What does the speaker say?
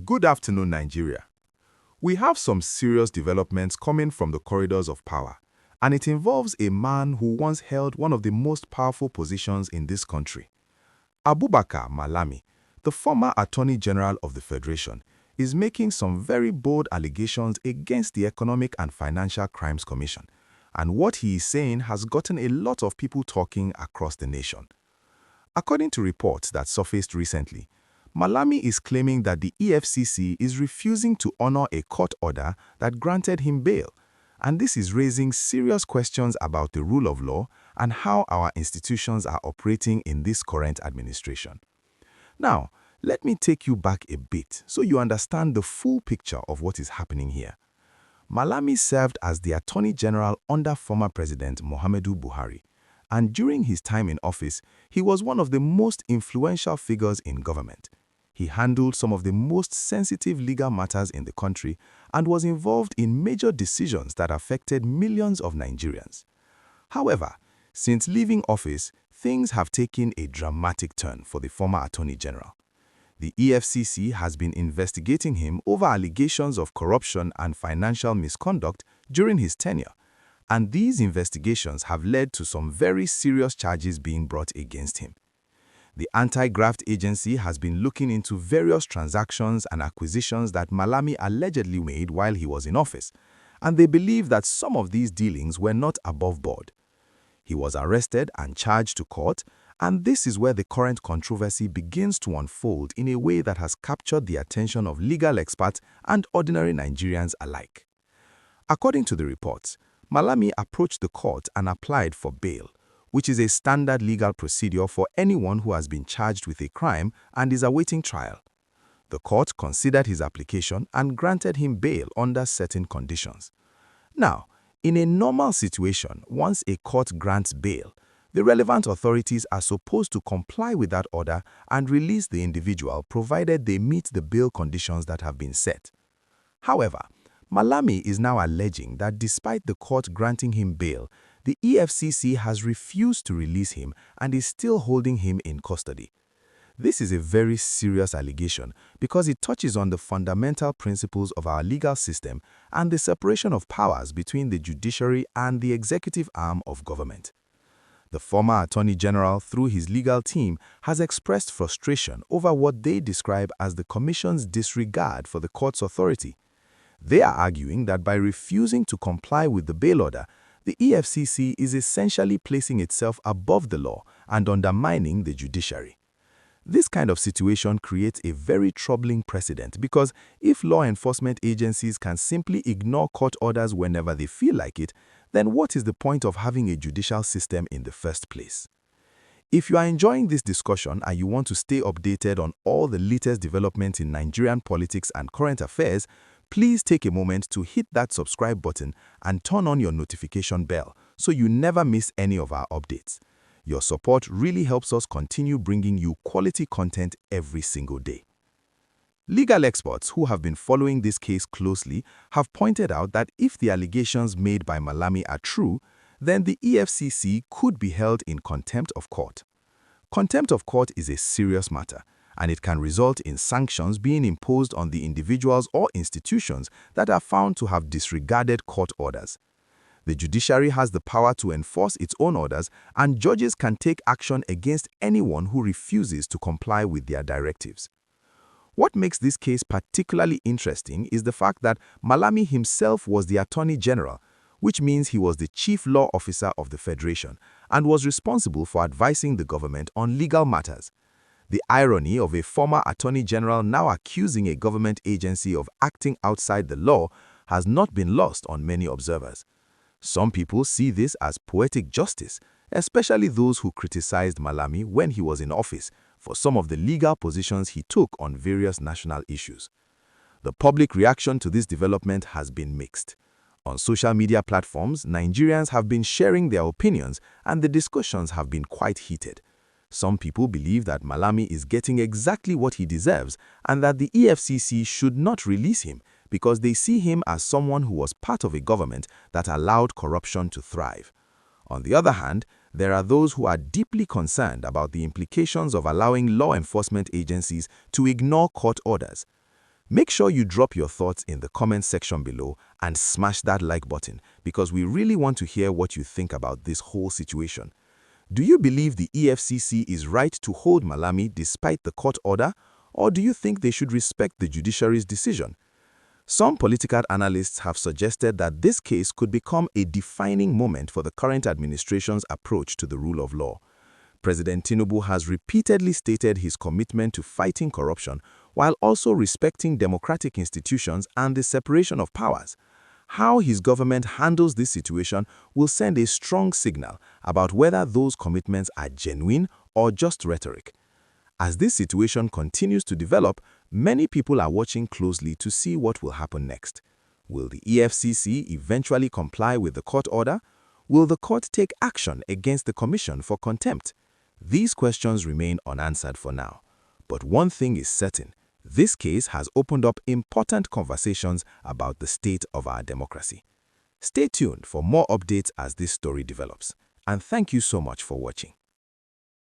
Good afternoon, Nigeria. We have some serious developments coming from the corridors of power, and it involves a man who once held one of the most powerful positions in this country. Abubakar Malami, the former Attorney General of the Federation, is making some very bold allegations against the Economic and Financial Crimes Commission, and what he is saying has gotten a lot of people talking across the nation. According to reports that surfaced recently, Malami is claiming that the EFCC is refusing to honor a court order that granted him bail, and this is raising serious questions about the rule of law and how our institutions are operating in this current administration. Now, let me take you back a bit so you understand the full picture of what is happening here. Malami served as the Attorney General under former President Muhammadu Buhari, and during his time in office, he was one of the most influential figures in government. He handled some of the most sensitive legal matters in the country and was involved in major decisions that affected millions of Nigerians. However, since leaving office, things have taken a dramatic turn for the former Attorney General. The EFCC has been investigating him over allegations of corruption and financial misconduct during his tenure, and these investigations have led to some very serious charges being brought against him. The Anti-Graft Agency has been looking into various transactions and acquisitions that Malami allegedly made while he was in office, and they believe that some of these dealings were not above board. He was arrested and charged to court, and this is where the current controversy begins to unfold in a way that has captured the attention of legal experts and ordinary Nigerians alike. According to the reports, Malami approached the court and applied for bail, which is a standard legal procedure for anyone who has been charged with a crime and is awaiting trial. The court considered his application and granted him bail under certain conditions. Now, in a normal situation, once a court grants bail, the relevant authorities are supposed to comply with that order and release the individual provided they meet the bail conditions that have been set. However, Malami is now alleging that despite the court granting him bail, the EFCC has refused to release him and is still holding him in custody. This is a very serious allegation because it touches on the fundamental principles of our legal system and the separation of powers between the judiciary and the executive arm of government. The former Attorney General, through his legal team, has expressed frustration over what they describe as the Commission's disregard for the court's authority. They are arguing that by refusing to comply with the bail order, the EFCC is essentially placing itself above the law and undermining the judiciary. This kind of situation creates a very troubling precedent because if law enforcement agencies can simply ignore court orders whenever they feel like it, then what is the point of having a judicial system in the first place? If you are enjoying this discussion and you want to stay updated on all the latest developments in Nigerian politics and current affairs, please take a moment to hit that subscribe button and turn on your notification bell so you never miss any of our updates. Your support really helps us continue bringing you quality content every single day. Legal experts who have been following this case closely have pointed out that if the allegations made by Malami are true, then the EFCC could be held in contempt of court. Contempt of court is a serious matter, and it can result in sanctions being imposed on the individuals or institutions that are found to have disregarded court orders. The judiciary has the power to enforce its own orders, and judges can take action against anyone who refuses to comply with their directives. What makes this case particularly interesting is the fact that Malami himself was the Attorney General, which means he was the chief law officer of the Federation and was responsible for advising the government on legal matters. The irony of a former Attorney General now accusing a government agency of acting outside the law has not been lost on many observers. Some people see this as poetic justice, especially those who criticized Malami when he was in office for some of the legal positions he took on various national issues. The public reaction to this development has been mixed. On social media platforms, Nigerians have been sharing their opinions and the discussions have been quite heated. Some people believe that Malami is getting exactly what he deserves and that the EFCC should not release him because they see him as someone who was part of a government that allowed corruption to thrive. On the other hand, there are those who are deeply concerned about the implications of allowing law enforcement agencies to ignore court orders. Make sure you drop your thoughts in the comment section below and smash that like button because we really want to hear what you think about this whole situation. Do you believe the EFCC is right to hold Malami despite the court order, or do you think they should respect the judiciary's decision? Some political analysts have suggested that this case could become a defining moment for the current administration's approach to the rule of law. President Tinubu has repeatedly stated his commitment to fighting corruption while also respecting democratic institutions and the separation of powers. How his government handles this situation will send a strong signal about whether those commitments are genuine or just rhetoric. As this situation continues to develop, many people are watching closely to see what will happen next. Will the EFCC eventually comply with the court order? Will the court take action against the commission for contempt? These questions remain unanswered for now. But one thing is certain, this case has opened up important conversations about the state of our democracy. Stay tuned for more updates as this story develops. And thank you so much for watching.